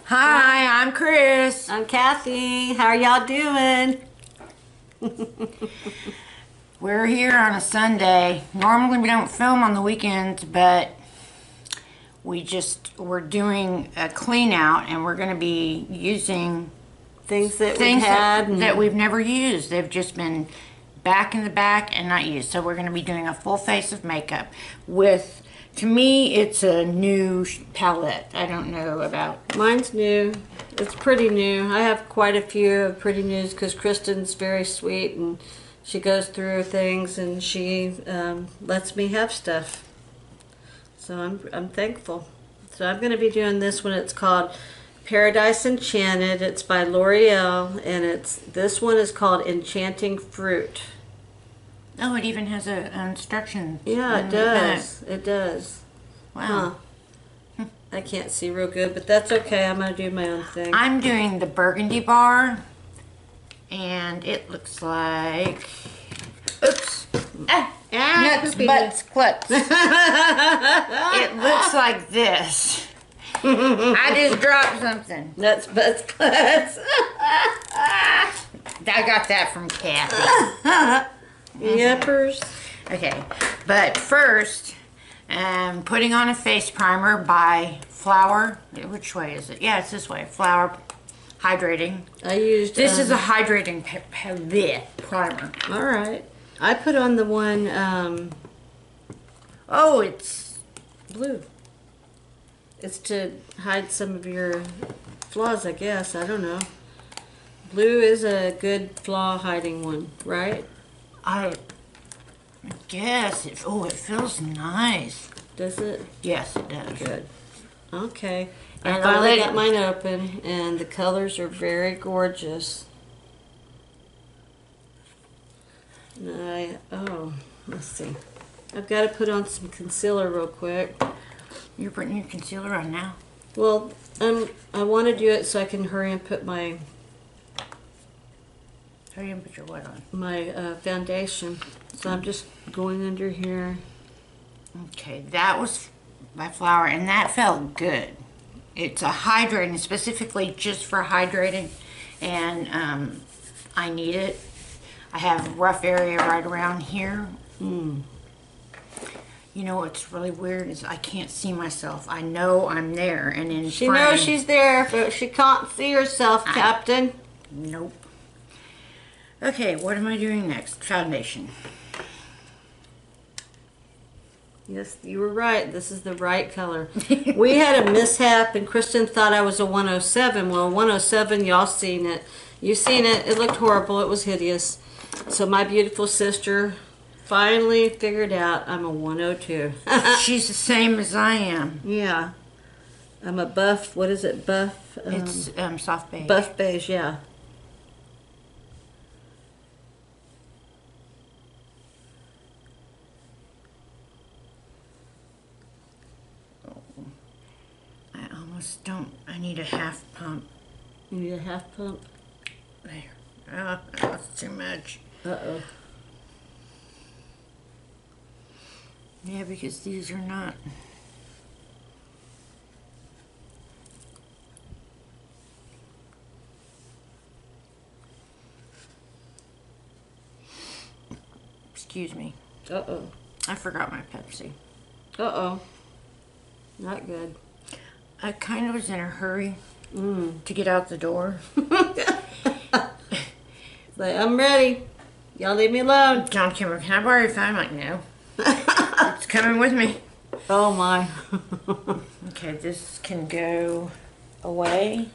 Hi, I'm Kris. I'm Kathy. How are y'all doing? We're here on a Sunday. Normally we don't film on the weekends, but we're doing a clean out and we're going to be using Things that we've never used. They've just been back in the back and not used. So we're going to be doing a full face of makeup with, to me, it's a new palette. I don't know about... Mine's new. It's pretty new. I have quite a few of pretty news because Kristen's very sweet and she goes through things and she lets me have stuff. So I'm thankful. So I'm going to be doing this one. It's called Paradise Enchanted. It's by L'Oreal, and this one is called Enchanting Fruit. Oh, it even has a instruction. Yeah, it does. It does. Wow. Huh. I can't see real good, but that's okay. I'm going to do my own thing. I'm doing the Burgundy bar, and it looks like... Oops. Nuts, butts, clucks. It looks like this. I just dropped something. Nuts, butts, clucks. I got that from Kathy. Yepers. Okay, but first, putting on a face primer by Flower. Which way is it? Yeah, it's this way. Flower Hydrating. I used... This is a hydrating primer. All right. I put on the one... Oh, it's blue. It's to hide some of your flaws, I guess. I don't know. Blue is a good flaw hiding one, right? I guess. It feels nice. Does it? Yes, it does. Good. Okay. And I finally got mine open, and the colors are very gorgeous. Let's see. I've got to put on some concealer real quick. You're putting your concealer on now? Well, I want to do it so I can hurry and put my... Hurry and put your what on? My foundation. So I'm just going under here. Okay, that was by Flower, and that felt good. It's a hydrating, specifically just for hydrating, and I need it. I have a rough area right around here. You know what's really weird is I can't see myself. I know I'm there, and in She knows she's there, but she can't see herself, Captain. Nope. Okay, what am I doing next? Foundation. Yes, you were right. This is the right color. We had a mishap, and Kristen thought I was a 107. Well, 107, y'all seen it. You seen it. It looked horrible. It was hideous. So my beautiful sister finally figured out I'm a 102. She's the same as I am. Yeah. I'm a buff. What is it? Buff? It's soft beige. Buff beige, yeah. I need a half pump. You need a half pump? There. Oh, that's too much. Uh-oh. Yeah, because these are not... Excuse me. Uh-oh. I forgot my Pepsi. Uh-oh. Not good. I kind of was in a hurry to get out the door. Like, I'm ready. Y'all leave me alone. John Kimmer, can I borrow your phone? I'm like, no. It's coming with me. Oh, my. Okay, this can go away.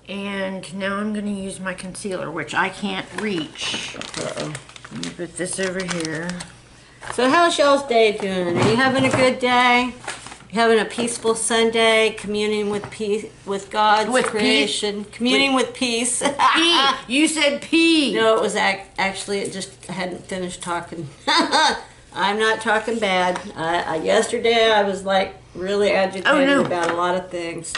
And now I'm going to use my concealer, which I can't reach. Uh-oh. Let me put this over here. So how's y'all's day doing? Are you having a good day? You having a peaceful Sunday, communing with peace, with God's creation, communing with peace. P. You said P. No, it was actually, it just, I hadn't finished talking. I'm not talking bad. Yesterday I was like really agitated about a lot of things.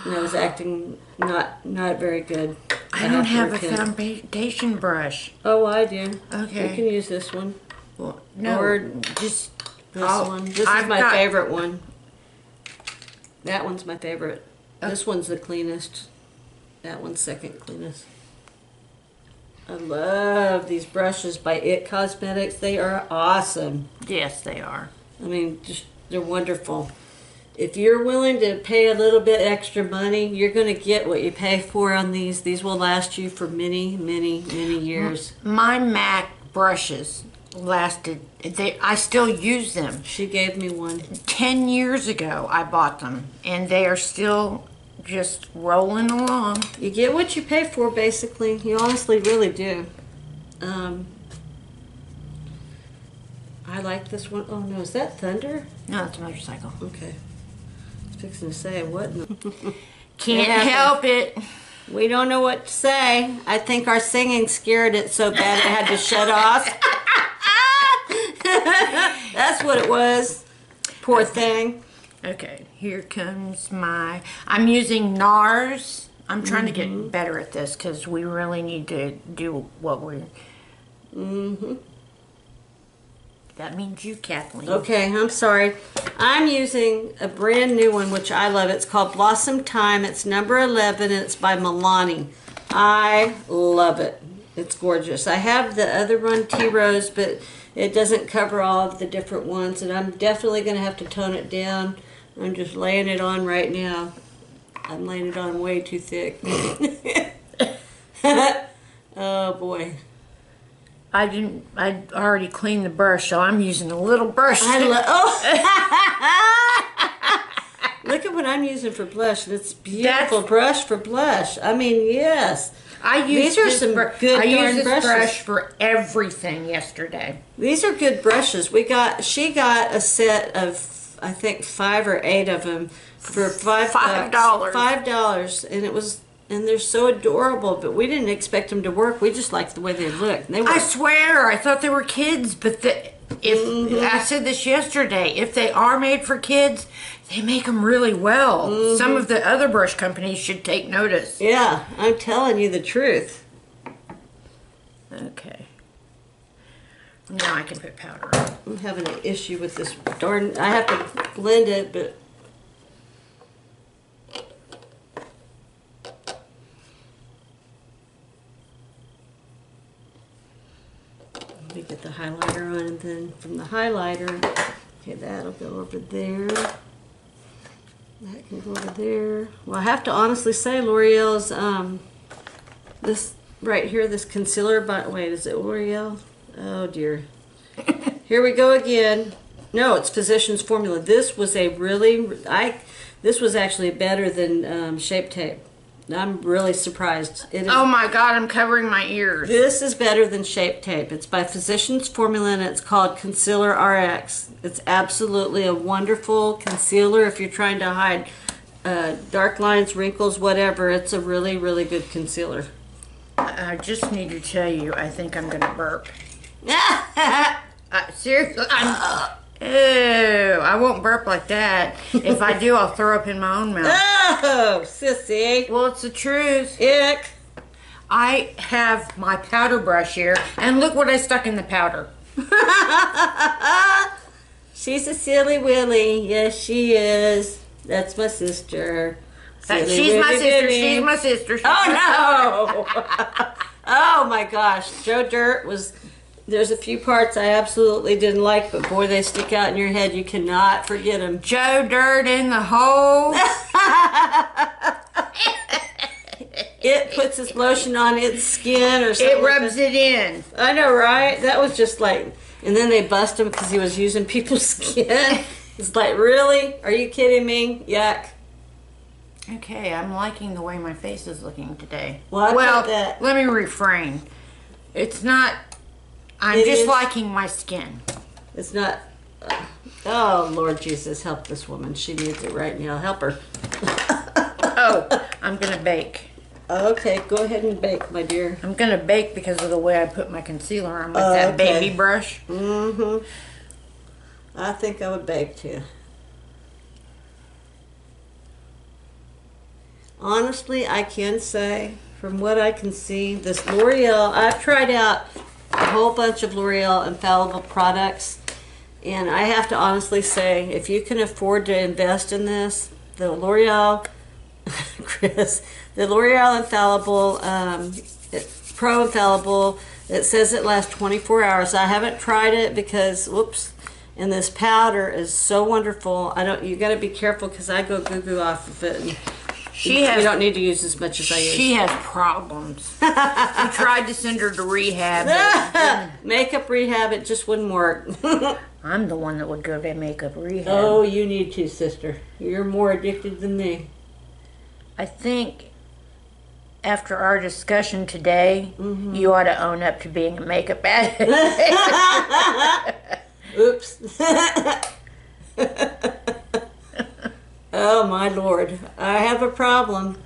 And I was acting not very good. I don't have a foundation brush. Oh, I do. Okay. You can use this one. Well, no, or just this one. This is my favorite one. That one's my favorite. This one's the cleanest. That one's second cleanest. I love these brushes by IT Cosmetics. They are awesome. Yes, they are. I mean, just they're wonderful. If you're willing to pay a little bit extra money, you're going to get what you pay for on these. These will last you for many, many, many years. My MAC brushes lasted, I still use them. She gave me one. 10 years ago I bought them, and they are still just rolling along. You get what you pay for, basically. You honestly really do. I like this one. Oh no, is that Thunder? No, it's a motorcycle. Okay. I was fixing to say, what? Can't help it. We don't know what to say. I think our singing scared it so bad it had to shut off. That's what it was. Poor thing. Okay, here comes I'm using NARS. I'm trying to get better at this because we really need to do what we're... That means you, Kathleen. Okay, I'm sorry. I'm using a brand new one, which I love. It's called Blossom Time. It's number 11, and it's by MILANI. I love it. It's gorgeous. I have the other one, Tea Rose, but it doesn't cover all of the different ones, and I'm definitely going to have to tone it down. I'm just laying it on right now. I'm laying it on way too thick. Oh, boy. I already cleaned the brush, so I'm using a little brush. Look at what I'm using for blush. It's beautiful brush for blush. I mean, yes. These are some good darn brushes. Brush for everything yesterday. These are good brushes. She got a set of, I think, 5 or 8 of them for $5. $5, and they're so adorable, but we didn't expect them to work. We just liked the way they looked. I swear, I thought they were kids, but I said this yesterday, if they are made for kids, they make them really well. Some of the other brush companies should take notice. Yeah, I'm telling you the truth. Okay. Now I can put powder on. I'm having an issue with this darn... I have to blend it, but... Let me get the highlighter on, and then from the highlighter... Okay, that'll go over there. That can go over there. Well, I have to honestly say L'Oreal's, this right here, this concealer, wait, is it L'Oreal? Oh dear. Here we go again. No, it's Physicians Formula. This was this was actually better than Shape Tape. I'm really surprised. Oh my God, I'm covering my ears. This is better than Shape Tape. It's by Physicians Formula, and it's called Concealer RX. It's absolutely a wonderful concealer if you're trying to hide dark lines, wrinkles, whatever. It's a really, really good concealer. I just need to tell you, I think I'm going to burp. Seriously, ew, I won't burp like that. If I do, I'll throw up in my own mouth. Oh, sissy. Well, it's the truth. Ick. I have my powder brush here, and look what I stuck in the powder. She's a silly willy. Yes, she is. That's my sister. She's my sister. She's my sister. Oh, no. Oh, my gosh. Joe Dirt was... There's a few parts I absolutely didn't like, but boy, they stick out in your head. You cannot forget them. Joe Dirt in the hole. It puts its lotion on its skin or something. It rubs it in. I know, right? That was just like... And then they bust him because he was using people's skin. It's like, really? Are you kidding me? Yuck. Okay, I'm liking the way my face is looking today. Well, let me refrain. It's not... I'm just liking my skin. It's not... oh, Lord Jesus, help this woman. She needs it right now. Help her. Oh, I'm going to bake. Okay, go ahead and bake, my dear. I'm going to bake because of the way I put my concealer on with that baby brush. Mm-hmm. I think I would bake, too. Honestly, I can say, from what I can see, this L'Oreal, I've tried out a whole bunch of L'Oreal Infallible products, and I have to honestly say, if you can afford to invest in this, the L'Oreal Kris. The L'Oreal Infallible, Pro Infallible, it says it lasts 24 hours. I haven't tried it because, whoops, and this powder is so wonderful. You got to be careful because I go goo-goo off of it. And you don't need to use as much as I use. She has problems. We tried to send her to rehab. Makeup rehab, it just wouldn't work. I'm the one that would go to makeup rehab. Oh, you need to, sister. You're more addicted than me. I think after our discussion today, you ought to own up to being a makeup addict. Oops. Oh my Lord, I have a problem.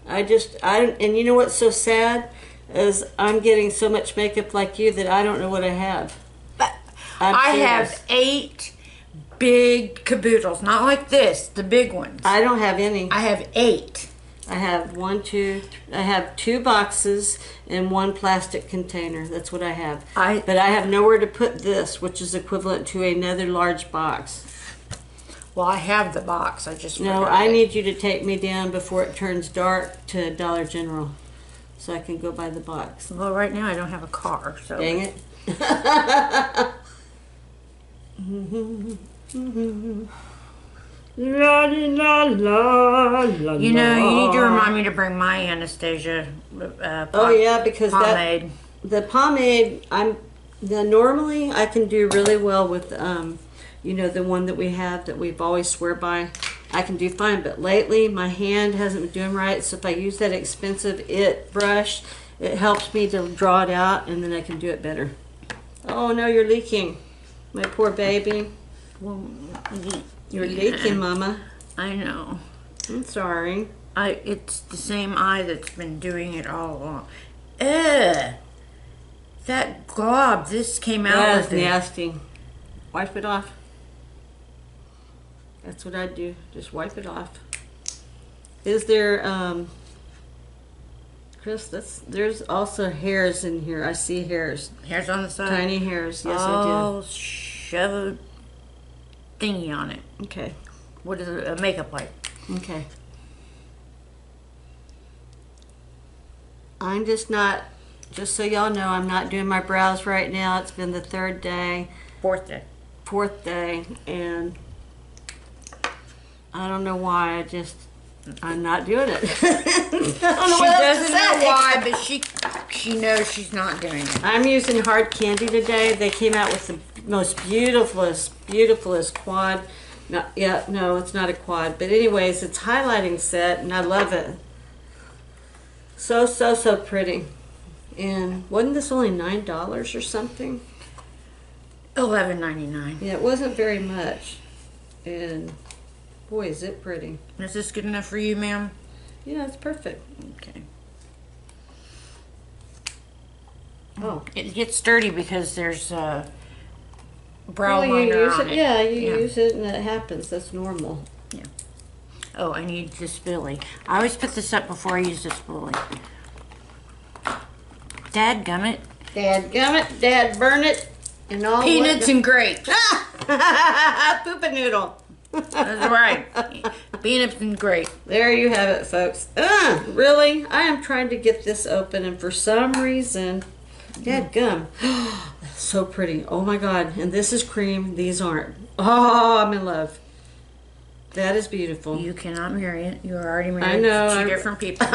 And you know what's so sad is I'm getting so much makeup like you that I don't know what I have. I have 8 big caboodles, not like this, the big ones. I don't have any. I have 8. I have I have 2 boxes and 1 plastic container. That's what I have. But I have nowhere to put this, which is equivalent to another large box. Well, I have the box. I just No, I need you to take me down before it turns dark to Dollar General so I can go buy the box. Well, right now I don't have a car, so... Dang it. La, la, la, la, you know, you need to remind me to bring my Anastasia oh yeah, because pomade. The pomade, normally I can do really well with you know, the one that we have that we've always swear by. I can do fine, but lately my hand hasn't been doing right, so if I use that expensive IT brush, it helps me to draw it out, and then I can do it better. Oh no, you're leaking, my poor baby. Well, you're leaking, Mama. I know. I'm sorry. It's the same eye that's been doing it all along. Ugh. That glob, this came out That's with nasty. Wipe it off. That's what I do. Just wipe it off. Is there, Kris, there's also hairs in here. I see hairs. Hairs on the side? Tiny hairs. Yes, I do. Oh, shove a thingy on it. Okay. What is it? A makeup wipe. Okay. I'm just not, just so y'all know, I'm not doing my brows right now. It's been the 3rd day. 4th day. 4th day, and I don't know why. I'm not doing it. I don't know She what doesn't know why, but she knows she's not doing it. I'm using hard candy today. They came out with the most beautifulest quad. No, it's not a quad, but anyways, it's highlighting set, and I love it. So pretty. And wasn't this only $9 or something? $11.99. Yeah, it wasn't very much. And boy, is it pretty. Is this good enough for you, ma'am? Yeah, it's perfect. Okay. Oh. It gets dirty because there's brow liner use on it. it. Yeah, you use it and it happens. That's normal. Yeah. Oh, I need the spoolie. I always put this up before I use the spoolie. Dadgummit. Dadgummit, Dad burn it, and all Peanuts and grapes. Poop a noodle. That's right. Peanuts and grapes. There you have it, folks. Really? I am trying to get this open, and for some reason, dadgum. So pretty. Oh my God. And this is cream. These aren't. Oh, I'm in love. That is beautiful. You cannot marry it. You are already married I know, to 2 different people.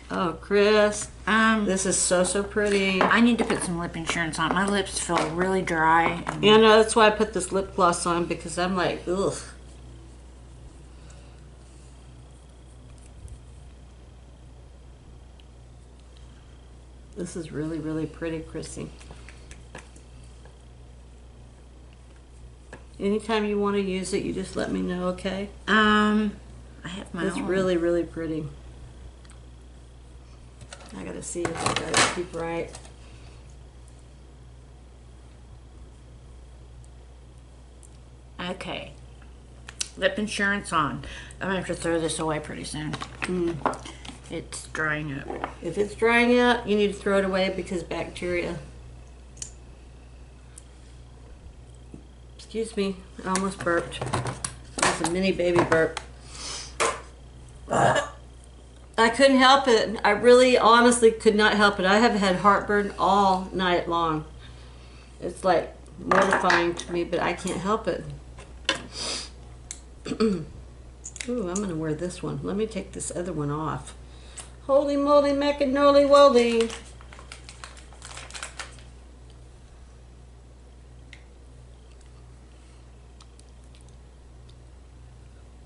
Oh, Kris. This is so pretty. I need to put some lip insurance on. My lips feel really dry. Yeah, no, that's why I put this lip gloss on, because I'm like, ugh. This is really pretty, Chrissy. Anytime you want to use it, you just let me know, okay? I have my It's own. really pretty. I gotta see if I got it keep right. Okay. Lip insurance on. I'm gonna have to throw this away pretty soon. It's drying up. If it's drying out, you need to throw it away because bacteria. Excuse me, I almost burped. That's a mini baby burp. I couldn't help it. I really honestly could not help it. I have had heartburn all night long. It's like mortifying to me, but I can't help it. Ooh, I'm gonna wear this one. Let me take this other one off. Holy moly, macanoli woly.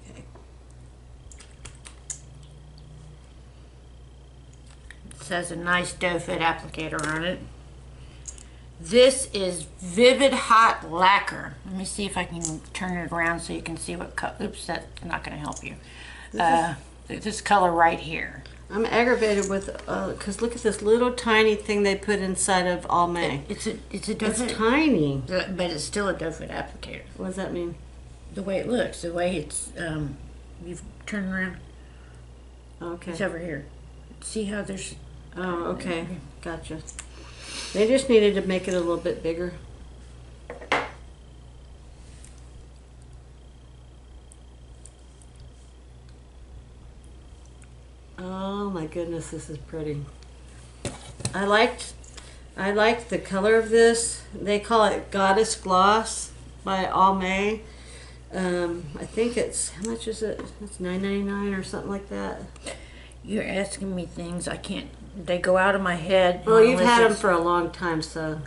Okay. It says a nice doe foot applicator on it. This is Vivid Hot Lacquer. Let me see if I can turn it around so you can see what color. Oops, that's not going to help you. This color right here. I'm aggravated with, because look at this little tiny thing they put inside of Almay. It's a doe foot. It's tiny. But it's still a doe foot applicator. What does that mean? The way it looks, the way it's, you've turned around. Okay. It's over here. See how there's... Oh, okay. Gotcha. They just needed to make it a little bit bigger. Oh my goodness, this is pretty. I liked the color of this. They call it Goddess Gloss by Almay. I think it's, how much is it? It's $9.99 or something like that. You're asking me things I can't... They go out of my head. Well, you've had them for a long time, so.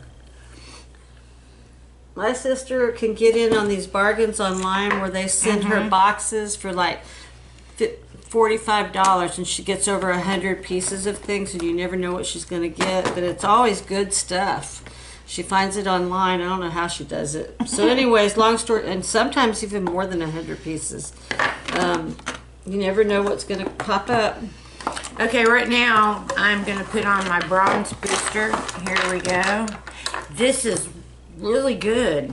My sister can get in on these bargains online where they send her boxes for like $45 and she gets over 100 pieces of things and you never know what she's going to get, but it's always good stuff. She finds it online. I don't know how she does it. So anyways, long story, and sometimes even more than 100 pieces. You never know what's going to pop up. Okay, right now I'm going to put on my bronze booster. Here we go. This is really good.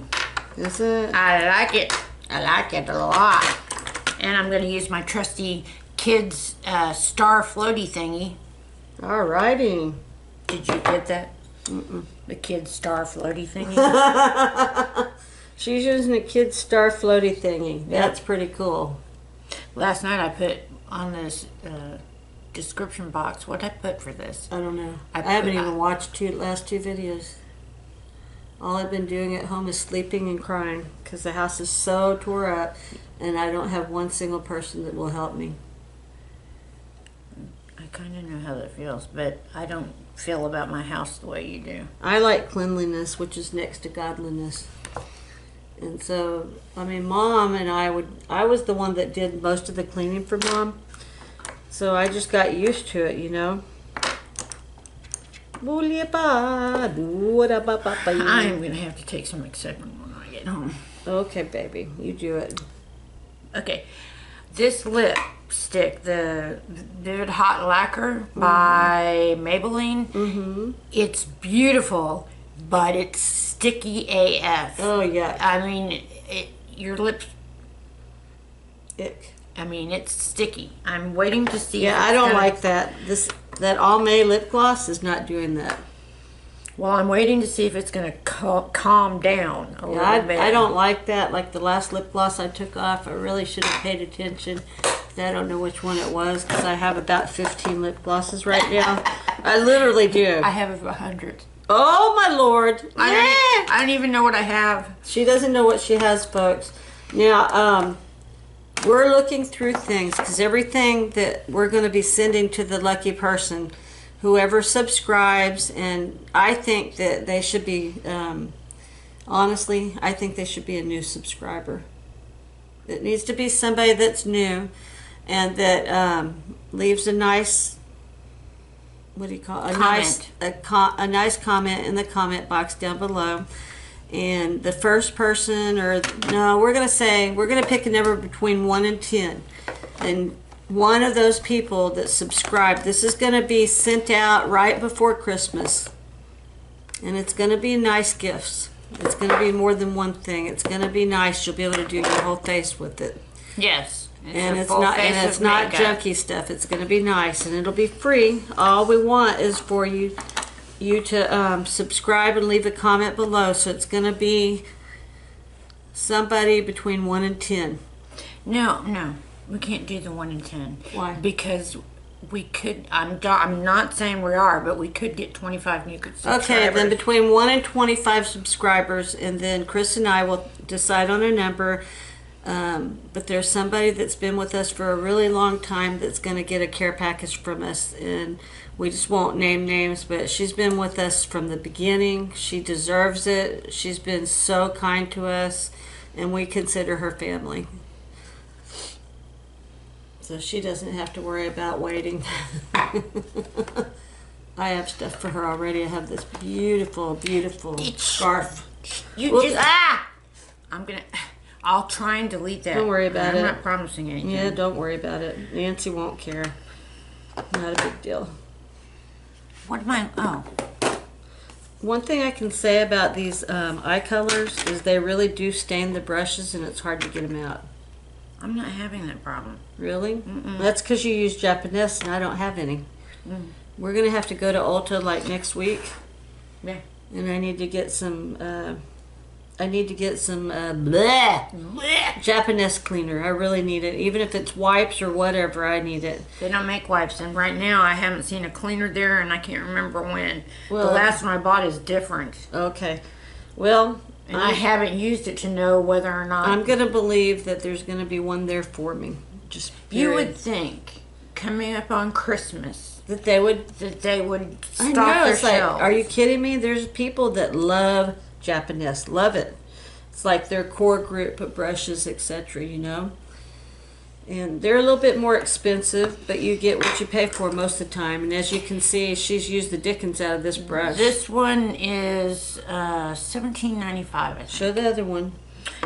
Is it? I like it. I like it a lot. And I'm going to use my trusty kids star floaty thingy. Alrighty. Did you get that? Mm-mm. The kids star floaty thingy. She's using a kid's star floaty thingy. That's pretty cool. Last night I put on this description box. What did I put for this? I don't know. I haven't even watched last two videos. All I've been doing at home is sleeping and crying because the house is so tore up and I don't have one single person that will help me. I kind of know how that feels, but I don't feel about my house the way you do. I like cleanliness, which is next to godliness. And so, I mean, Mom and I was the one that did most of the cleaning for Mom. So I just got used to it, you know. I'm going to have to take some Excedrin when I get home. Okay, baby. You do it. Okay. This lipstick, the Vivid Hot Lacquer by Maybelline, it's beautiful, but it's sticky AF. Oh, yeah. I mean, your lips... Ick. I mean, it's sticky. I'm waiting to see. Yeah, I don't like that. That Almay lip gloss is not doing that. Well, I'm waiting to see if it's going to calm down a little bit. I don't like that. Like the last lip gloss I took off, I really should have paid attention. I don't know which one it was because I have about 15 lip glosses right now. I literally do. I have 100. Oh, my Lord. I don't even know what I have. She doesn't know what she has, folks. Now, we're looking through things because everything that we're going to be sending to the lucky person, whoever subscribes, and I think that they should be, honestly, I think they should be a new subscriber. It needs to be somebody that's new and that leaves a nice, what do you call it? A nice comment in the comment box down below. And the first person, or no, we're going to pick a number between 1 and 10. And one of those people that subscribe, this is going to be sent out right before Christmas. And it's going to be nice gifts. It's going to be more than one thing. It's going to be nice. You'll be able to do your whole face with it. Yes. It's not junky stuff. It's going to be nice and it'll be free. All we want is for you to subscribe and leave a comment below. So it's going to be somebody between 1 and 10. No, we can't do the 1 in 10. Why? Because we could. I'm not saying we are, but we could get 25 new subscribers. Okay, then between 1 and 25 subscribers, and then Kris and I will decide on a number. But there's somebody that's been with us for a really long time that's going to get a care package from us, and we just won't name names, but she's been with us from the beginning. She deserves it. She's been so kind to us, and we consider her family. So she doesn't have to worry about waiting. I have stuff for her already. I have this beautiful, beautiful scarf. I'll try and delete that. Don't worry about it. I'm not promising anything. Yeah, don't worry about it. Nancy won't care. Not a big deal. What am I? Oh. One thing I can say about these eye colors is they really do stain the brushes, and it's hard to get them out. I'm not having that problem. Really? That's because you use Japanese, and I don't have any. We're going to have to go to Ulta like next week. Yeah. And I need to get some... Japanese cleaner. I really need it. Even if it's wipes or whatever, I need it. They don't make wipes, and right now I haven't seen a cleaner there, and I can't remember when. Well, the last one I bought is different. Okay. Well... And I haven't used it to know whether or not... I'm going to believe that there's going to be one there for me. Just period. You would think, coming up on Christmas... That they would stock their shelves. Like, are you kidding me? There's people that love Japanese. Love it. It's like their core group of brushes, etc., you know? And they're a little bit more expensive, but you get what you pay for most of the time. And as you can see, she's used the dickens out of this brush. This one is $17.95, I think. Show the other one.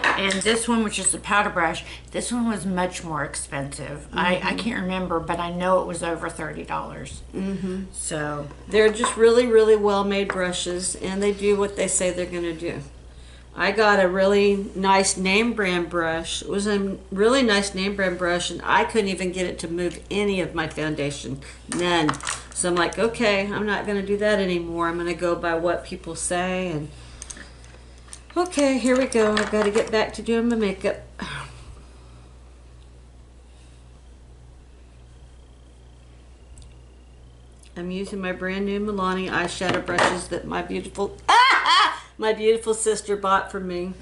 And this one, which is the powder brush, this one was much more expensive. I can't remember, but I know it was over $30. So they're just really, really well-made brushes, and they do what they say they're going to do. I got a really nice name brand brush. It was a really nice name brand brush, and I couldn't even get it to move any of my foundation. None. So I'm like, okay, I'm not going to do that anymore. I'm going to go by what people say. And okay, here we go. I've got to get back to doing my makeup. I'm using my brand new Milani eyeshadow brushes that my beautiful sister bought for me.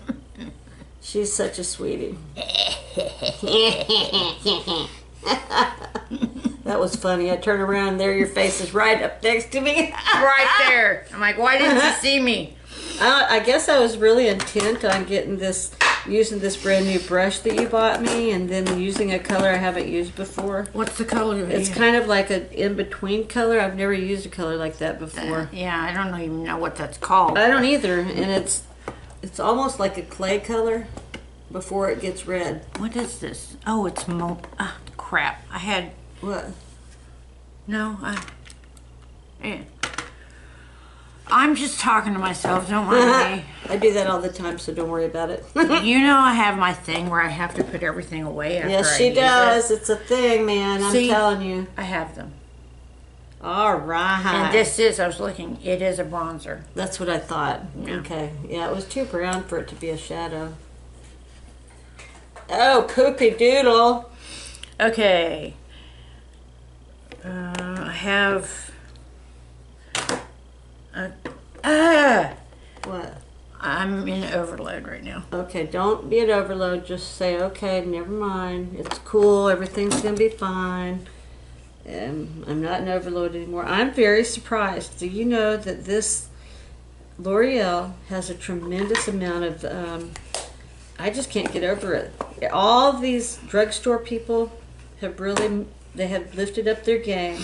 She's such a sweetie. That was funny. I turn around, there your face is right up next to me. right there. I'm like, why didn't you see me? I guess I was really intent on using this brand new brush that you bought me, and then using a color I haven't used before. What's the color? It's kind of like an in-between color. I've never used a color like that before. Yeah, I don't even know what that's called. I don't either, and it's almost like a clay color before it gets red. What is this? Oh, it's crap. I had... What? No, yeah. I'm just talking to myself, don't mind me. I do that all the time, so don't worry about it. You know I have my thing where I have to put everything away after yes, I she use does. it. It's a thing, man. I'm telling you. I have them. All right. And this is, I was looking, it is a bronzer. That's what I thought. Yeah. Okay. Yeah, it was too brown for it to be a shadow. Oh, poopy doodle. Okay. I have... What? I'm in overload right now. Okay, don't be at overload. Just say, okay, never mind. It's cool. Everything's going to be fine. I'm not in overload anymore. I'm very surprised. Do you know that this L'Oreal has a tremendous amount of... I just can't get over it. All of these drugstore people have really... They have lifted up their game.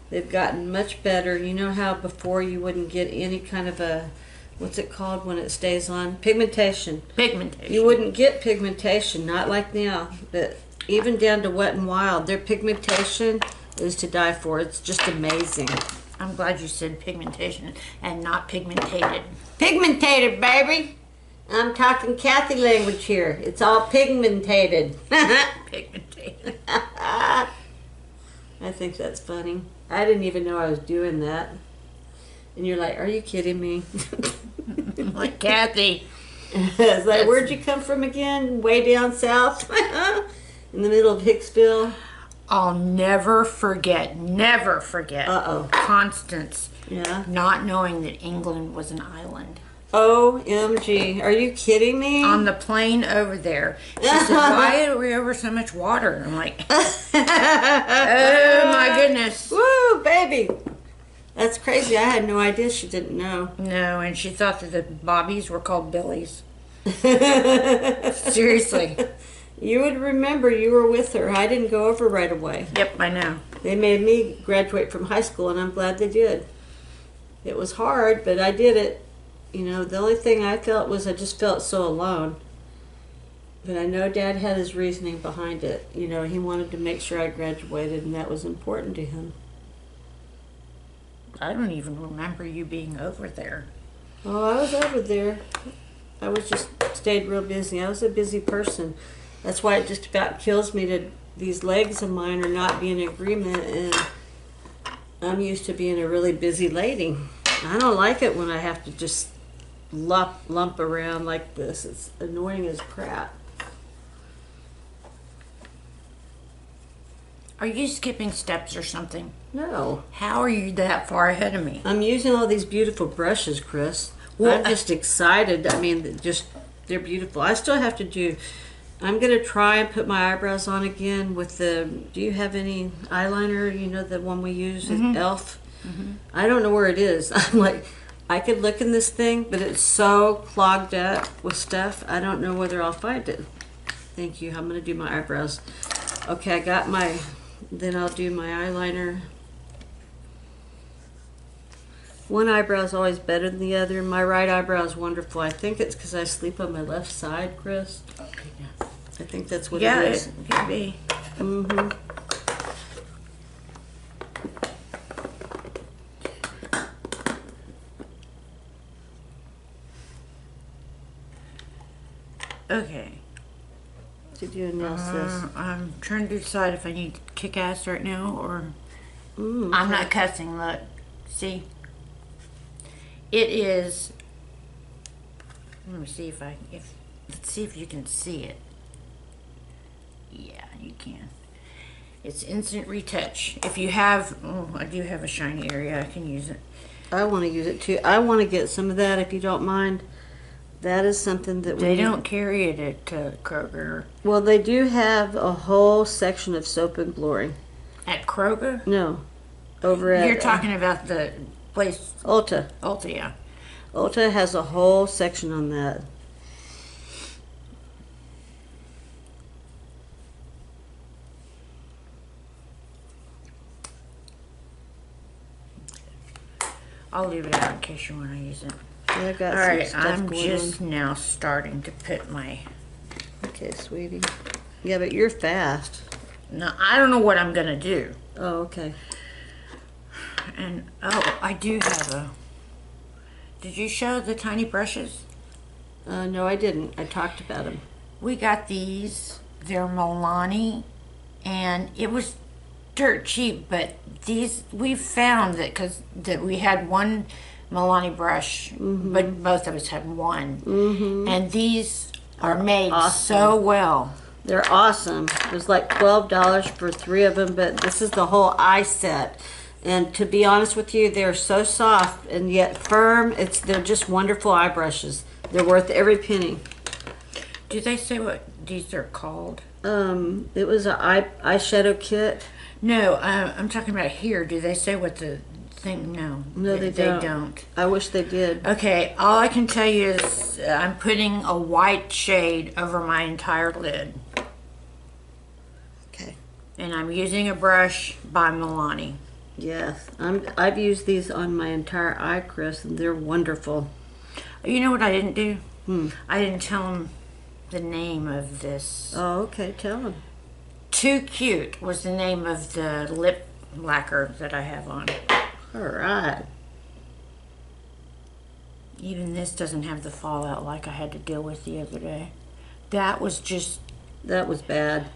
They've gotten much better. You know how before you wouldn't get any kind of a, what's it called when it stays on? Pigmentation. Pigmentation. You wouldn't get pigmentation, not like now. But even down to Wet n Wild, their pigmentation is to die for. It's just amazing. I'm glad you said pigmentation and not pigmentated. Pigmentated, baby. I'm talking Kathy language here. It's all pigmentated. Pigmentated. I think that's funny. I didn't even know I was doing that. And you're like, are you kidding me? Like Kathy. It's like, where'd you come from again? Way down south? in the middle of Hicksville. I'll never forget Constance not knowing that England was an island. OMG. Are you kidding me? On the plane over there. She said, why are we over so much water? I'm like, oh my goodness. Woo, baby. That's crazy. I had no idea she didn't know. No, and she thought that the bobbies were called billies. Seriously. You would remember you were with her. I didn't go over right away. Yep, I know. They made me graduate from high school, and I'm glad they did. It was hard, but I did it. You know, the only thing I felt was I just felt so alone. But I know Dad had his reasoning behind it. You know, he wanted to make sure I graduated, and that was important to him. I don't even remember you being over there. Oh, I was over there. I was just stayed real busy. I was a busy person. That's why it just about kills me that these legs of mine are not being in agreement, and I'm used to being a really busy lady. I don't like it when I have to just lump around like this. It's annoying as crap. Are you skipping steps or something? No. How are you that far ahead of me? I'm using all these beautiful brushes, Kris. Well, I'm just excited. I mean, they're beautiful. I still have to do... I'm going to try and put my eyebrows on again with the... Do you have any eyeliner? You know, the one we use is e.l.f.? I don't know where it is. I'm like, I could look in this thing, but it's so clogged up with stuff. I don't know whether I'll find it. Thank you. I'm going to do my eyebrows. Okay, I got my... Then I'll do my eyeliner. One eyebrow is always better than the other. My right eyebrow is wonderful. I think it's because I sleep on my left side, Kris. I think that's what it is. Yeah, it could be. Mm-hmm. Okay. Did you announce this? I'm trying to decide if I need to kick ass right now or... I'm not cussing, look. See? It is... Let me see if let's see if you can see it. Yeah, you can. It's instant retouch. If you have... Oh, I do have a shiny area. I can use it. I want to use it too. I want to get some of that if you don't mind. That is something that they don't carry it at Kroger. Well, they do have a whole section of soap and glory. At Kroger? No. Over at... You're talking about the place... Ulta. Ulta, yeah. Ulta has a whole section on that. I'll leave it out in case you want to use it. Yeah, I got all some right, stuff I'm going just on. now starting to put my... Okay, sweetie. Yeah, but you're fast. No, I don't know what I'm going to do. Oh, okay. And, oh, I do have a... Did you show the tiny brushes? No, I didn't. I talked about them. We got these. They're MILANI. And it was dirt cheap, but these... We found that because we had one MILANI brush, but both of us had one. And these are made so well. They're awesome. It was like $12 for 3 of them, but this is the whole eye set. And to be honest with you, they're so soft and yet firm. They're just wonderful eye brushes. They're worth every penny. Do they say what these are called? It was an eyeshadow kit. No, I'm talking about here. Do they say what the thing? No. No, they don't. They don't. I wish they did. Okay, all I can tell you is I'm putting a white shade over my entire lid. Okay. And I'm using a brush by MILANI. Yes, I've used these on my entire eye, Kris, and they're wonderful. You know what I didn't do? I didn't tell them the name of this. Oh, okay, tell them. Too Cute was the name of the lip lacquer that I have on. All right. Even this doesn't have the fallout like I had to deal with the other day. That was just... That was bad.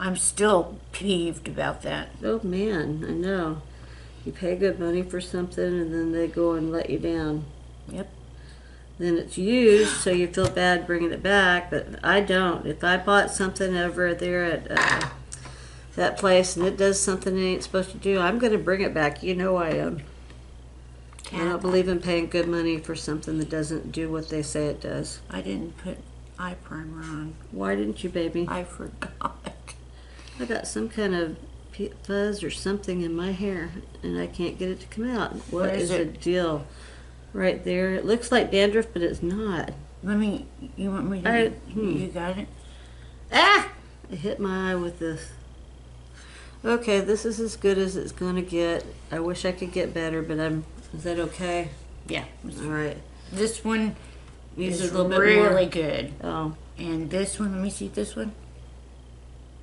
I'm still peeved about that. Oh, man, I know. You pay good money for something, and then they go and let you down. Yep. then it's used, so you feel bad bringing it back, but I don't. If I bought something over there at that place and it does something it ain't supposed to do, I'm going to bring it back. You know I am. I don't believe in paying good money for something that doesn't do what they say it does. I didn't put eye primer on. Why didn't you, baby? I forgot. I got some kind of fuzz or something in my hair, and I can't get it to come out. What is the deal? Right there. It looks like dandruff, but it's not. You want me to? You got it? Ah! I hit my eye with this. Okay, this is as good as it's going to get. I wish I could get better, but is that okay? Yeah. All right. This one These is are a little bit really more. good. Oh. And this one, let me see this one.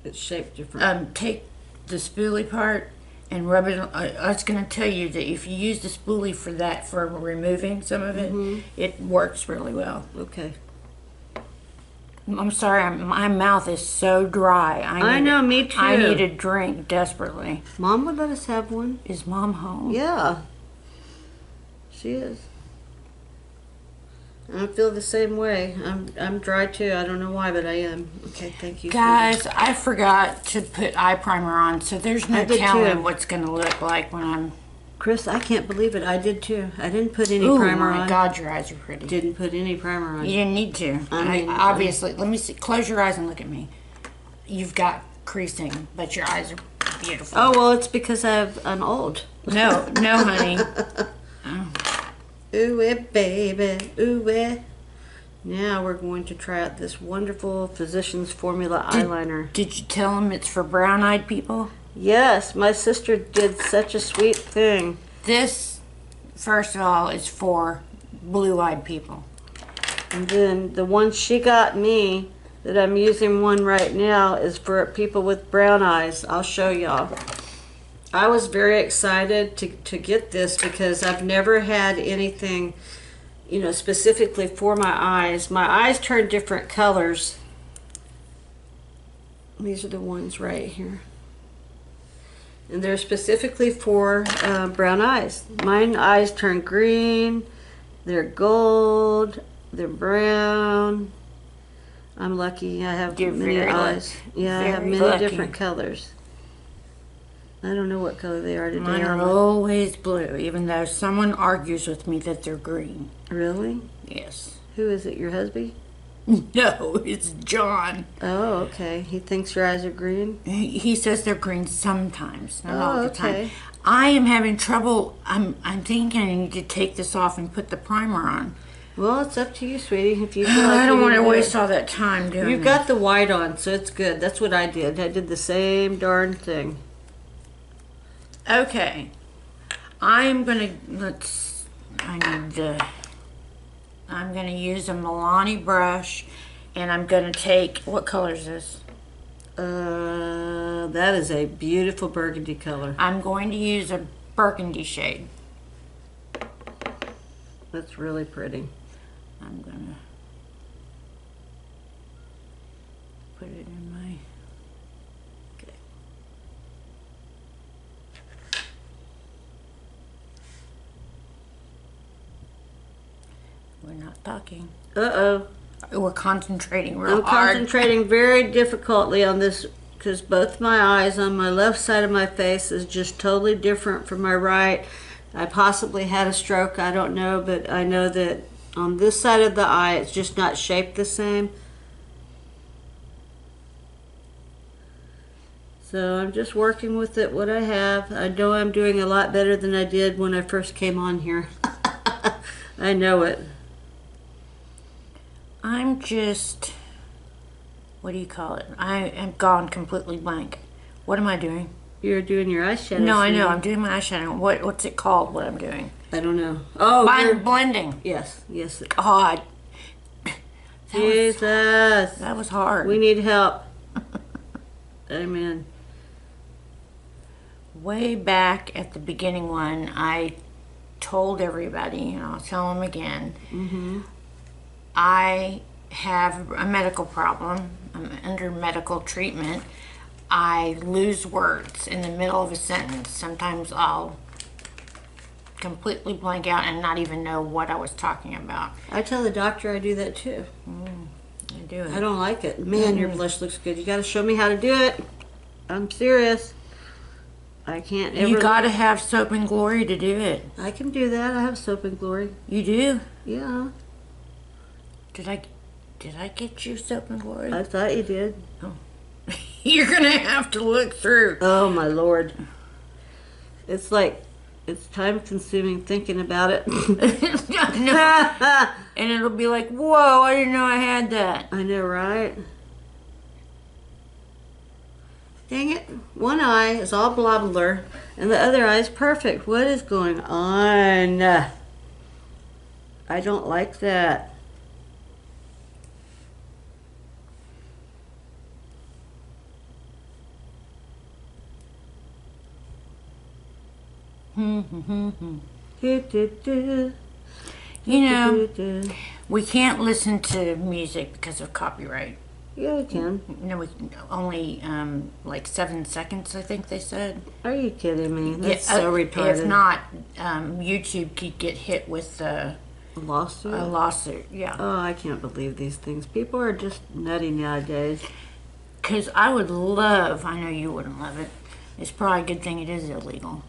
It's shaped different. Take the spoolie part and rub it on. I was going to tell you that if you use the spoolie for that, for removing some of it, it works really well. Okay. I'm sorry, my mouth is so dry. I know, me too. I need a drink desperately. Mom would let us have one. Is Mom home? Yeah. She is. I feel the same way. I'm dry too. I don't know why, but I am. Okay, thank you. Guys, I forgot to put eye primer on, so there's no telling what's going to look like when I'm... Chris, I can't believe it. I did too. I didn't put any primer on. Oh my God, your eyes are pretty. Didn't put any primer on. You didn't need to. Obviously, let me see. Close your eyes and look at me. You've got creasing, but your eyes are beautiful. Oh, well, it's because I'm old. No, honey. Ooh, baby. Ooh, Now we're going to try out this wonderful Physicians Formula eyeliner. Did you tell them it's for brown-eyed people? Yes, my sister did such a sweet thing. This, first of all, is for blue-eyed people. And then the one she got me, that I'm using one right now, is for people with brown eyes. I'll show y'all. I was very excited to get this because I've never had anything, you know, specifically for my eyes. My eyes turn different colors. These are the ones right here. And they're specifically for brown eyes. Mine eyes turn green, they're gold, they're brown. I'm lucky. I have many eyes. Yeah, I have many different colors. I don't know what color they are today. Mine are always blue, even though someone argues with me that they're green. Really? Yes. Who is it, your husband? No, it's John. Oh, okay. He thinks your eyes are green? He says they're green sometimes, not all the time. I am having trouble. I'm thinking I need to take this off and put the primer on. Well, it's up to you, sweetie. If you feel like I don't want to waste all that time doing it. You've got the white on, so it's good. That's what I did. I did the same darn thing. Okay. I'm gonna use a Milani brush, and I'm gonna take, what color is this? That is a beautiful burgundy color. I'm going to use a burgundy shade. That's really pretty. I'm gonna put it in my... Okay. We're not talking. Uh-oh. We're concentrating real I'm hard. concentrating very difficultly on this because both my eyes on my left side of my face is just totally different from my right. I possibly had a stroke, I don't know, but I know that on this side of the eye it's just not shaped the same. So I'm just working with it, what I have. I know I'm doing a lot better than I did when I first came on here. I know it. I'm just, what do you call it? I am gone completely blank. What am I doing? You're doing your eyeshadow. No, I know. I'm doing my eyeshadow. What's it called, what I'm doing? I don't know. Oh, blending. Yes, yes. God. Jesus. That was hard. We need help. Amen. Way back at the beginning one, I told everybody, and I'll tell them again, I have a medical problem. I'm under medical treatment. I lose words in the middle of a sentence. Sometimes I'll completely blank out and not even know what I was talking about. I tell the doctor I do that too. I do it. I don't like it. Man, your blush looks good. You got to show me how to do it. I'm serious. I can't ever. You got to have Soap and Glory to do it. I can do that. I have Soap and Glory. You do? Yeah. Did I get you Soap and Glory? I thought you did. Oh. You're going to have to look through. Oh, my Lord. It's like, it's time consuming thinking about it. No. And it'll be like, whoa, I didn't know I had that. I know, right? Dang it. One eye is all blobber and the other eye is perfect. What is going on? I don't like that. You know, we can't listen to music because of copyright. Yeah, you can. No, we only like 7 seconds, I think they said. Are you kidding me? That's so retarded. If not, YouTube could get hit with a lawsuit. A lawsuit, yeah. Oh, I can't believe these things. People are just nutty nowadays. Because I would love, I know you wouldn't love it. It's probably a good thing it is illegal.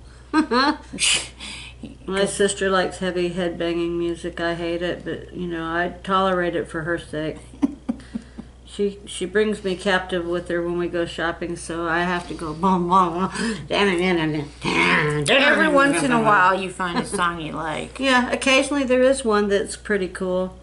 My sister likes heavy head-banging music. I hate it, but, you know, I tolerate it for her sake. She brings me captive with her when we go shopping, so I have to go boom, boom, boom. Every once in a while you find a song you like. Yeah, occasionally there is one that's pretty cool.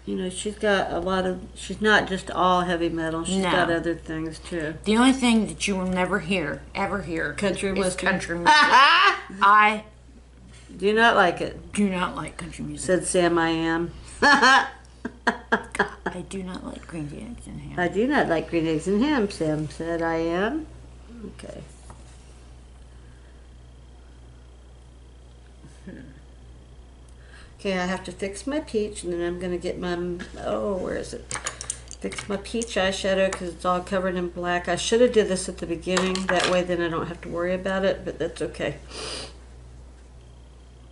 You know, she's got a lot of, she's not just all heavy metal, she's got other things too. The only thing that you will never hear, ever hear, country is country music. I do not like it. Do not like country music. Said Sam I Am. I do not like green eggs and ham. I do not like green eggs and ham, Sam said I am. Okay. Okay, I have to fix my peach, and then I'm going to get my, oh, where is it? Fix my peach eyeshadow because it's all covered in black. I should have did this at the beginning. That way then I don't have to worry about it, but that's okay.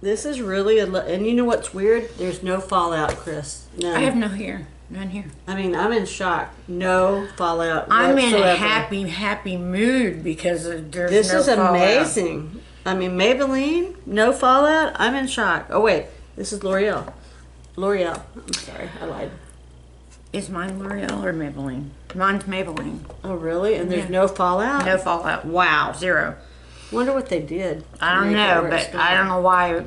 This is really, and you know what's weird? There's no fallout, Kris. None. I have no here. None here. I mean, I'm in shock. No fallout I'm whatsoever. in a happy mood because there's this no is fallout. Amazing. I mean, Maybelline, no fallout. I'm in shock. Oh, wait. This is L'Oreal. L'Oreal. I'm sorry. I lied. Is mine L'Oreal or Maybelline? Mine's Maybelline. Oh, really? And there's no fallout? No fallout. Wow. Zero. Wonder what they did. I don't know, but I don't know why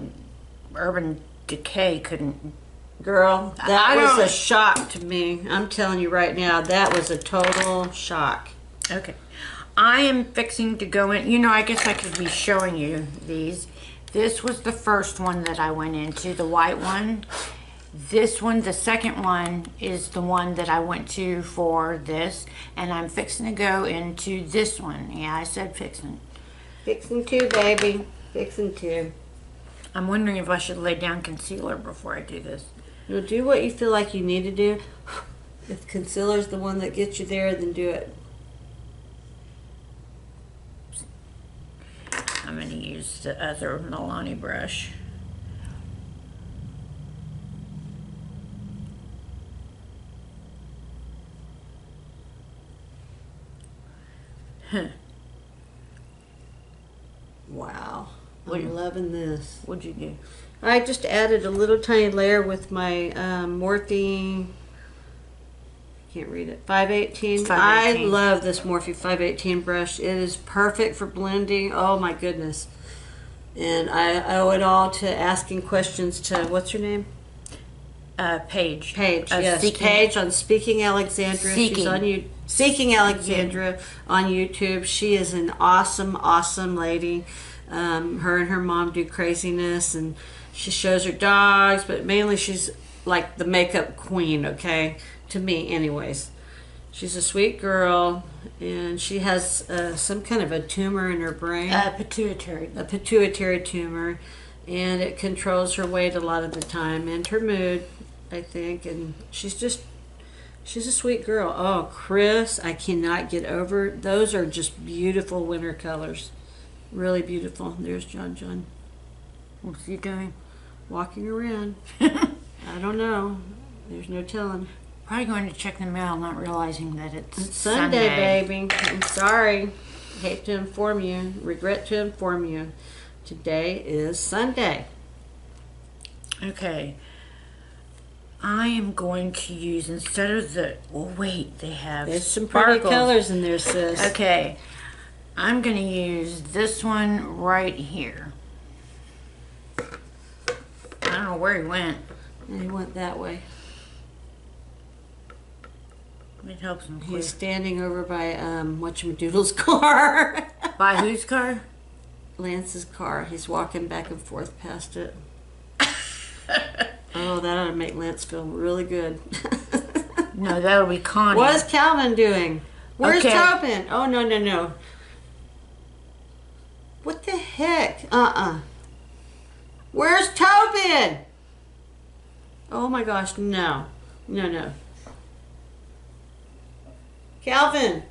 Urban Decay couldn't. Girl, that was a shock to me. I'm telling you right now, that was a total shock. Okay. I am fixing to go in. You know, I guess I could be showing you these. This was the first one that I went into, the white one. This one, the second one, is the one that I went to for this. And I'm fixing to go into this one. Yeah, I said fixing. Fixing to, baby. Fixing to. I'm wondering if I should lay down concealer before I do this. You'll do what you feel like you need to do. If concealer's the one that gets you there, then do it. I'm going to use the other Milani brush. Wow. I'm loving this. What'd you do? I just added a little tiny layer with my Morphe, can't read it, 518. 518. I love this Morphe 518 brush. It is perfect for blending. Oh my goodness. And I owe it all to asking questions to, what's her name? Paige. Paige, yes. Paige on Speaking Alexandra. She's on Seeking Alexandra on YouTube. She is an awesome, awesome lady. Her and her mom do craziness, and she shows her dogs, but mainly she's like the makeup queen, okay? To me, anyways. She's a sweet girl, and she has some kind of a tumor in her brain. Pituitary. A pituitary tumor, and it controls her weight a lot of the time, and her mood, I think, and she's a sweet girl. Oh, Kris, I cannot get over. Those are just beautiful winter colors. Really beautiful. There's John. What's he doing? Walking around. I don't know. There's no telling. Probably going to check the mail, not realizing that it's Sunday, baby. I'm sorry. Hate to inform you. Regret to inform you. Today is Sunday. Okay. I am going to use, instead of the, well, wait, they have There's some pretty colors in there, sis. Okay. I'm going to use this one right here. I don't know where he went. And he went that way. It helps him. He's standing over by whatchamadoodle's car. By whose car? Lance's car. He's walking back and forth past it. Oh, that ought to make Lance feel really good. No, that'll be Connie. What is Calvin doing? Where's Okay. Tobin? Oh, no. What the heck? Where's Tobin? Oh my gosh, no. Calvin.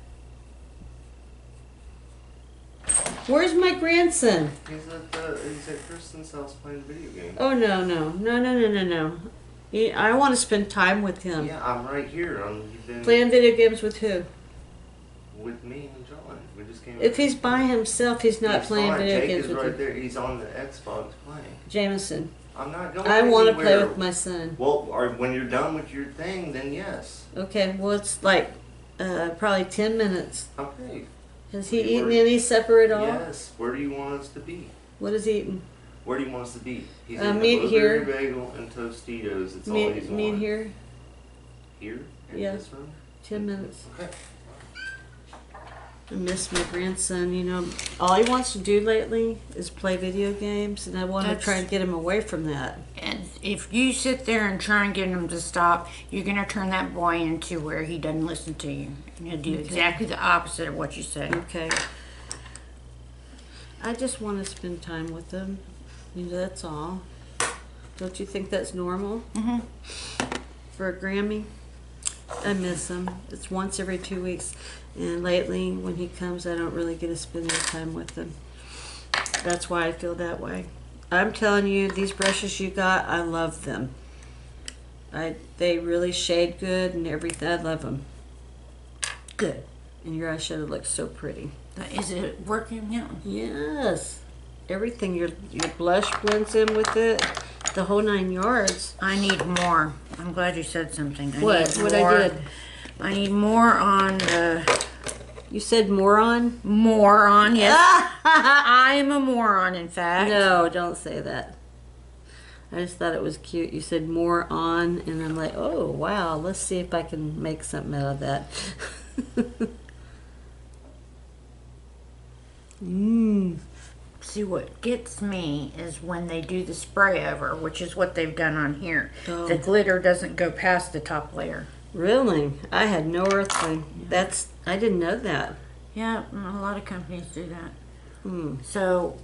Where's my grandson? He's at Kristen's house playing video games. Oh, no. I want to spend time with him. Yeah, I'm right here. You've been Playing video games with who? with me and John. We just came. If he's by himself, he's not playing fine. video Jake games is with right you. there. He's on the Xbox playing. Jameson, I'm not going. I want to play anywhere. with my son. Well, when you're done with your thing, then yes. Okay, well, it's like probably 10 minutes. Okay. Has he eaten any supper at all? Yes. Where do you want us to be? What is he eating? Where do you want us to be? He's Meat eating a here. blueberry bagel and Tostitos. It's all he's Meat wanted. here? Here? In Yeah. this room? 10 minutes. Okay. I miss my grandson, you know. All he wants to do lately is play video games, and I want to try and get him away from that. And if you sit there and try and get him to stop, you're going to turn that boy into where he doesn't listen to you. And he'll do exactly the opposite of what you say. Okay. I just want to spend time with him. You know, that's all. Don't you think that's normal? Mm-hmm. For a Grammy? I miss him. It's once every 2 weeks. And lately, when he comes, I don't really get to spend any time with him. That's why I feel that way. I'm telling you, these brushes you got, I love them. They really shade good and everything. I love them. Good. And your eyeshadow looks so pretty. Is it working now? Yes. Everything. Your blush blends in with it. The whole 9 yards. I need more. I'm glad you said something. What? What I did? I need more on the... You said moron? Moron, yes. I'm a moron, in fact. No, don't say that. I just thought it was cute. You said more on, and I'm like, oh, wow. Let's see if I can make something out of that. See, what gets me is when they do the spray over, which is what they've done on here. Oh. The glitter doesn't go past the top layer. Really? I had no earthly. I didn't know that. Yeah, a lot of companies do that. Hmm. So,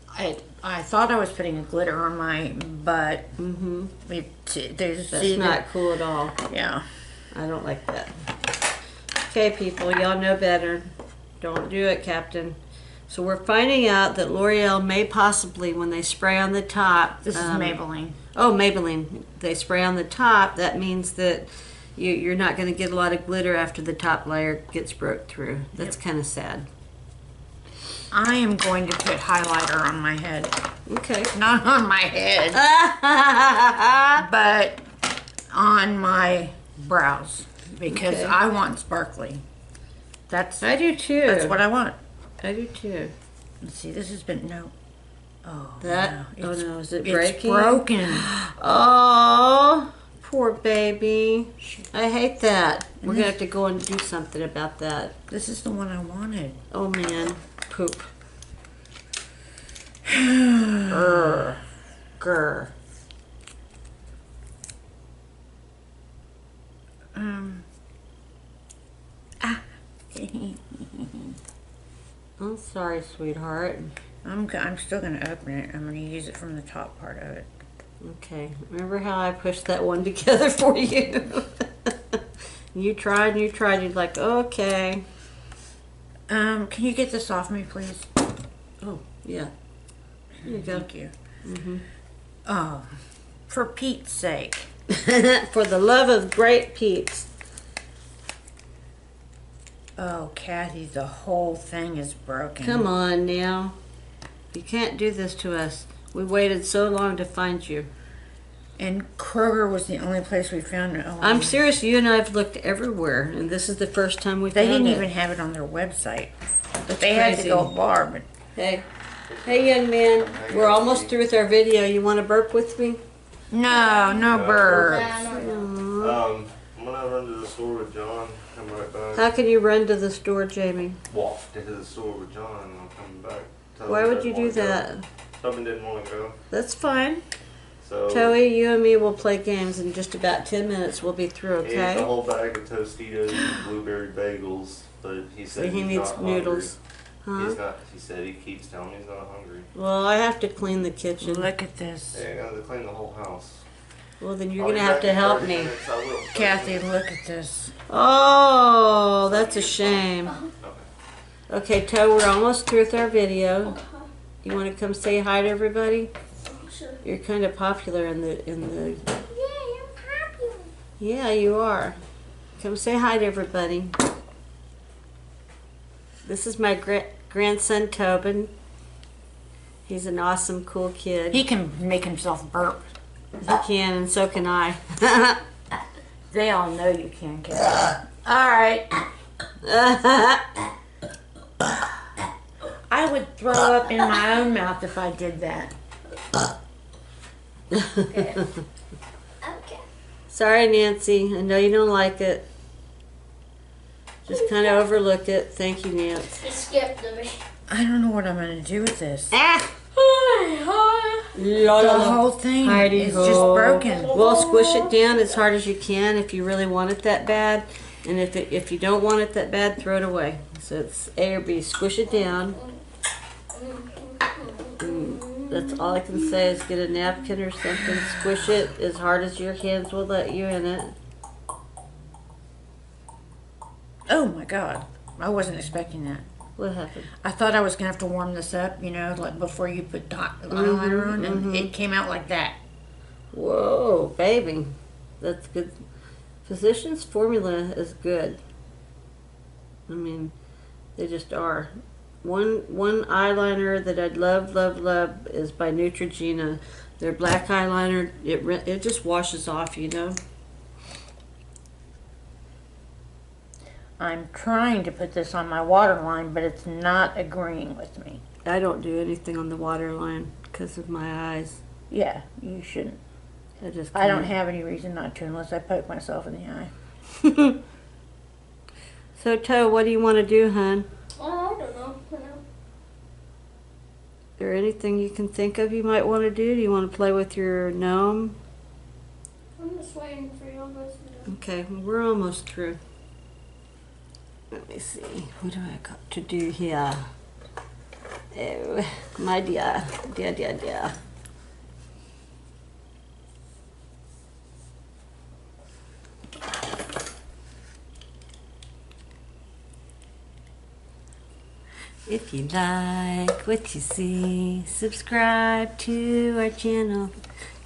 I thought I was putting a glitter on my butt. Mm-hmm. That's not cool at all. Yeah. I don't like that. Okay, people, y'all know better. Don't do it, Captain. So we're finding out that L'Oreal may possibly, when they spray on the top... This is Maybelline. Oh, Maybelline. They spray on the top. That means that you're not going to get a lot of glitter after the top layer gets broke through. That's kind of sad. I am going to put highlighter on my head. Okay. Not on my head, but on my brows. Because Okay. I want sparkly. I do too. That's what I want. I do too. Let's see, this has been, no. Oh, That, no. oh no, is it It's breaking? broken. Oh, poor baby. I hate that. We're going to have to go and do something about that. This is the one I wanted. Oh man, poop. Grr. I'm sorry, sweetheart. I'm still going to open it. I'm going to use it from the top part of it. Okay, remember how I pushed that one together for you? You tried and you tried. You're like, okay. Can you get this off me, please? Oh, Yeah. There you go. Thank you. Oh, for Pete's sake. For the love of great Pete's. Oh, Kathy, the whole thing is broken. Come on now. You can't do this to us. We waited so long to find you. And Kroger was the only place we found it. Oh, I'm serious, you and I have looked everywhere, and this is the first time we They found didn't it. even have it on their website. That's They had to crazy. go bar, but Hey. Hey, young man. We're almost through with our video. You want to burp with me? no birds. I'm gonna run to the store with John. Come right back. How can you run to the store, Jamie? Walk to the store with John and I'll come back. Tell Why him would I you wanna do go. that? Tubman didn't want to go. That's fine. So Toey, you and me will play games in just about 10 minutes. We'll be through, he ate okay? the whole bag of Tostitos and blueberry bagels, but he said He he's needs not noodles. hungry. Huh? He's not. He said he keeps telling me he's not hungry. Well, I have to clean the kitchen. Look at this. Hey, I gotta clean the whole house. Well, then you're I'll going to be have back to in help 30 me. minutes, I will. Kathy, look at this. Oh, that's a shame. Okay. Okay, Toe, we're almost through with our video. You want to come say hi to everybody? Sure. You're kind of popular in the. Yeah, you're popular. Yeah, you are. Come say hi to everybody. This is my grandson Tobin. He's an awesome, cool kid. He can make himself burp. He can, and so can I. They all know you can, Kathy. All right. I would throw up in my own mouth if I did that. Okay. Sorry, Nancy. I know you don't like it. Just kind of overlook it. Thank you, Nancy. You skipped me. I don't know what I'm going to do with this. Ah! The whole thing Heidi is ho. just broken. Well, squish it down as hard as you can if you really want it that bad. And if you don't want it that bad, throw it away. So it's A or B. Squish it down. That's all I can say is get a napkin or something. Squish it as hard as your hands will let you in it. Oh my God. I wasn't expecting that. What happened? I thought I was going to have to warm this up, you know, like before you put eyeliner on, and it came out like that. Whoa, baby. That's good. Physicians' formula is good. I mean, they just are. One eyeliner that I'd love is by Neutrogena. Their black eyeliner, it just washes off, you know. I'm trying to put this on my waterline, but it's not agreeing with me. I don't do anything on the waterline because of my eyes. Yeah, you shouldn't. I don't have any reason not to unless I poke myself in the eye. So, Toe, what do you want to do, hon? Oh, I don't know. Is there anything you can think of you might want to do? Do you want to play with your gnome? I'm just waiting for you guys to do. Okay, well, we're almost through. Let me see. What do I got to do here? Oh, my dear. Dear. If you like what you see, subscribe to our channel.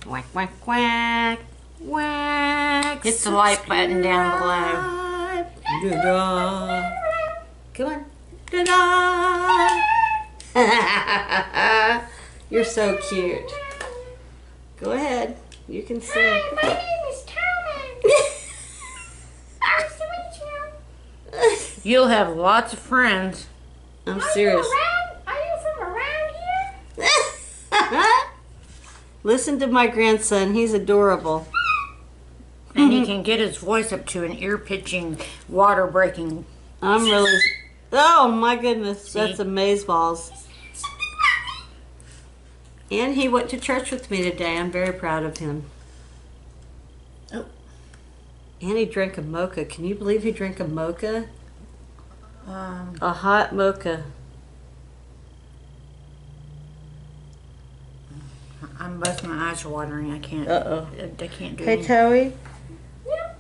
Whack, whack, whack, whack. Hit the like button down below. Da-da. Come on. Da-da. You're so cute. Go ahead. You can sing. Hi, my name is Towman. Nice to meet you. You'll have lots of friends. I'm Are serious. You around? Are you from around here? Listen to my grandson. He's adorable. And he can get his voice up to an ear-pitching, water-breaking. I'm really... Oh, my goodness. See? That's amazeballs. And he went to church with me today. I'm very proud of him. Oh. And he drank a mocha. Can you believe he drank a mocha? Um, A hot mocha. both my eyes are watering. I can't. Uh-oh. I can't do Hey, it. Toey, Yeah.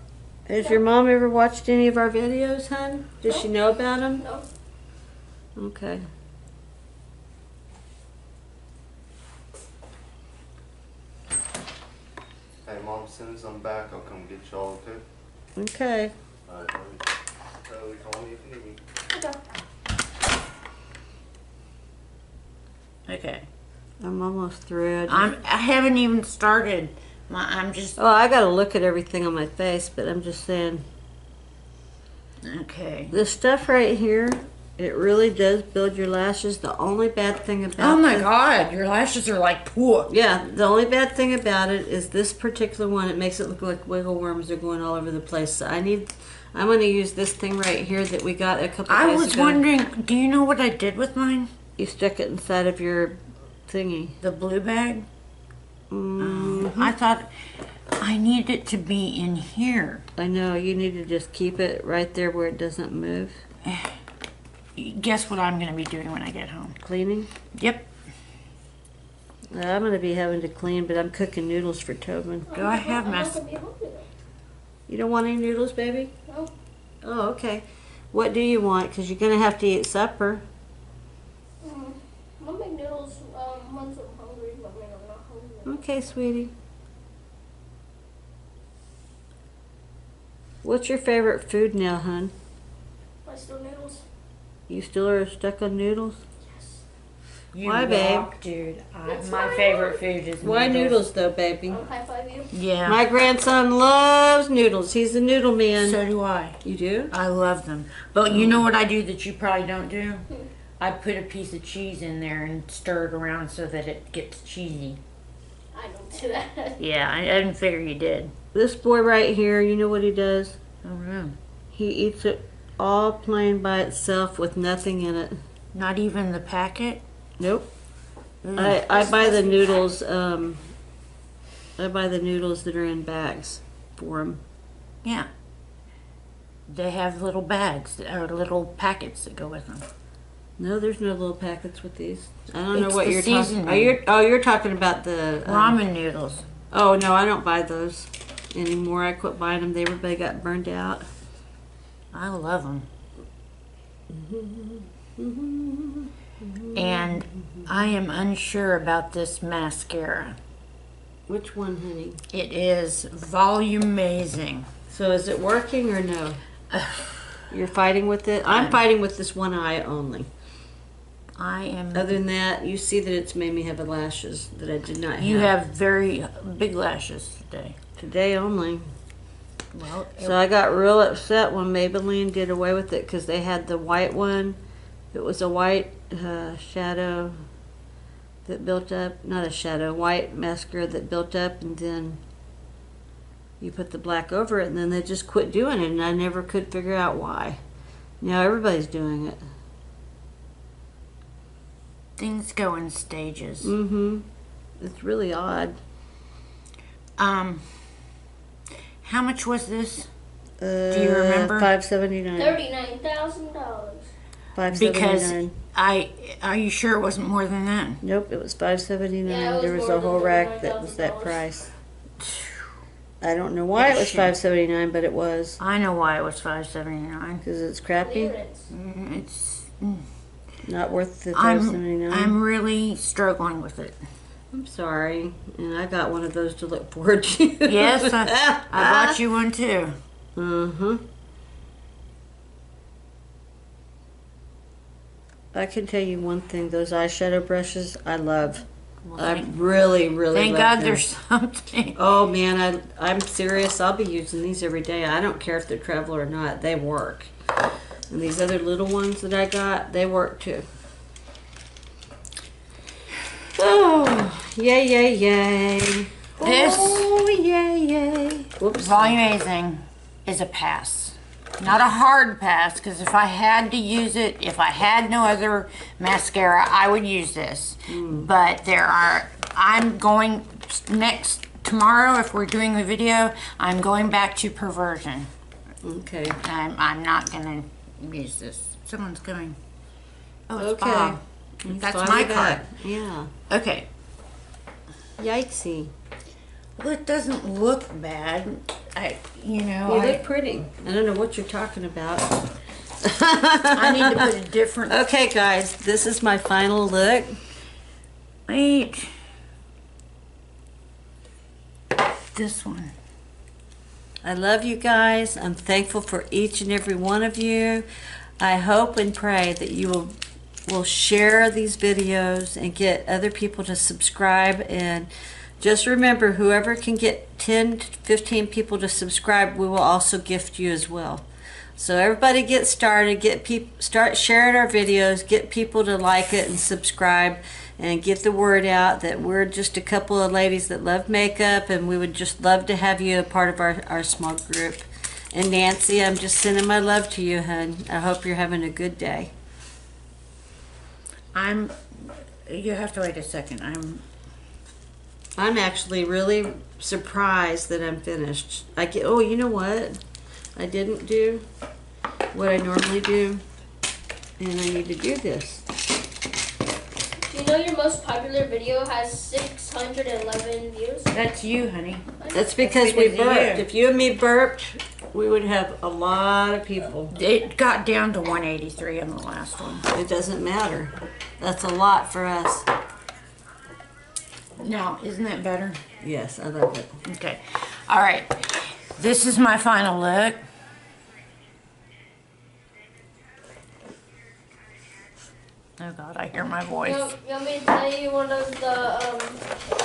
has your mom ever watched any of our videos, hon? Does she know about them? No. Okay. As soon as I'm back, I'll come get y'all, okay? Okay. Alright, Charlie, call me if you need me. Okay. Okay. I'm almost through. I haven't even started. I'm just Oh, I gotta look at everything on my face, but I'm just saying. okay. This stuff right here, it really does build your lashes. The only bad thing about Oh my God, your lashes are like poor. Yeah, the only bad thing about it is this particular one. It makes it look like wiggle worms are going all over the place. So I'm going to use this thing right here that we got a couple I days was ago. wondering, do you know what I did with mine? You stuck it inside of your thingy. The blue bag? Mm-hmm. I thought I needed it to be in here. I know, you need to just keep it right there where it doesn't move. Guess what I'm going to be doing when I get home? Cleaning? Yep. I'm going to be having to clean, but I'm cooking noodles for Tobin. Do I have I'm not mess? gonna be hungry though. You don't want any noodles, baby? No. Oh, okay. What do you want? Because you're going to have to eat supper. I'll make noodles once I'm hungry, but when I'm not hungry. Okay, sweetie. What's your favorite food now, hun? Oyster noodles. You still are stuck on noodles? Yes. You Why, babe? rock, dude. It's My fine. favorite food is Why noodles, though, baby? High five you. Yeah. My grandson loves noodles. He's a noodle man. So do I. You do? I love them. But you know what I do that you probably don't do? I put a piece of cheese in there and stir it around so that it gets cheesy. I don't do that. Yeah, I didn't figure you did. This boy right here, you know what he does? I don't know. He eats it all plain by itself with nothing in it. Not even the packet? Nope. Mm. I buy the noodles. I buy the noodles that are in bags for him. Yeah. They have little bags or little packets that go with them. No, there's no little packets with these. I don't know It's what the you're talking. seasoning. You're talking about the Ramen noodles. Oh no, I don't buy those anymore. I quit buying them. They got burned out. I love them. And I am unsure about this mascara. Which one, honey? It is VOLUMazing. So is it working or no? You're fighting with it? I'm fighting with this one eye only. I am. Other than that, you see that it's made me have lashes that I did not have. You have very big lashes today. Today only. Well, So I got real upset when Maybelline did away with it because they had the white one. It was a white shadow that built up. Not a shadow, white mascara that built up, and then you put the black over it, and then they just quit doing it, and I never could figure out why. Now everybody's doing it. things go in stages. Mm-hmm. It's really odd. How much was this? Do you remember? $5.79. $39,000. Because $5.79. are you sure it wasn't more than that? Nope, it was $5.79. Yeah, it was there was more a whole than rack that was that $39,000. price. I don't know why it was $5.79, but it was I know why it was $5.79. because it's crappy. Clearance. It's Not worth the $5.79. I'm really struggling with it. I'm sorry, and I got one of those to look forward to. Yes, I bought you one too. Uh-huh. I can tell you one thing, those eyeshadow brushes, I love. Well, I really, really Thank love God them. there's something. Oh man, I'm serious. I'll be using these every day. I don't care if they're travel or not. They work. And these other little ones that I got, they work too. Oh, yay, yay, yay. This Oh, yay, yay. Whoops. VOLUMazing is a pass. Not a hard pass, because if I had to use it, if I had no other mascara, I would use this. But I'm going tomorrow, if we're doing the video, I'm going back to Perversion. Okay. I'm not going to use this. Someone's coming. Oh, it's Okay. Bob. That's my card. Yeah. Okay. Yikesy. Well, it doesn't look bad. You look pretty. I don't know what you're talking about. I need to put a different. Okay, guys, this is my final look. Wait. This one. I love you guys. I'm thankful for each and every one of you. I hope and pray that you will share these videos and get other people to subscribe. And just remember, whoever can get 10 to 15 people to subscribe, we will also gift you as well. So everybody get started, start sharing our videos, get people to like it and subscribe, and get the word out that we're just a couple of ladies that love makeup, and we would just love to have you a part of our small group. And Nancy, I'm just sending my love to you, hon. I hope you're having a good day. You have to wait a second. I'm actually really surprised that I'm finished. Oh, you know what? I didn't do what I normally do, and I need to do this. You know your most popular video has 611 views? That's you, honey. That's because we because of burped. you. If you and me burped, we would have a lot of people. It got down to 183 on the last one. It doesn't matter. That's a lot for us. Now, isn't that better? Yes, I love it. Okay. All right. This is my final look. Oh God, I hear my voice. You want me to tell you one of the,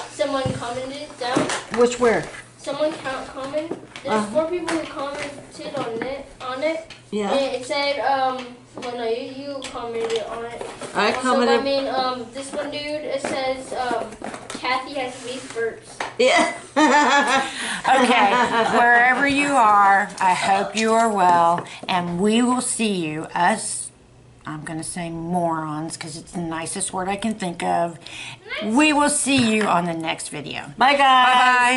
someone commented down? Which where? Someone commented. There's 4 people who commented on it. Yeah. And it said, well, no, you commented on it. I Also, commented. I mean, this one dude, it says, Kathy has beef burps. Yeah. Okay, wherever you are, I hope you are well, and we will see you, I'm going to say morons, because it's the nicest word I can think of. We will see you on the next video. Bye, guys. Bye-bye.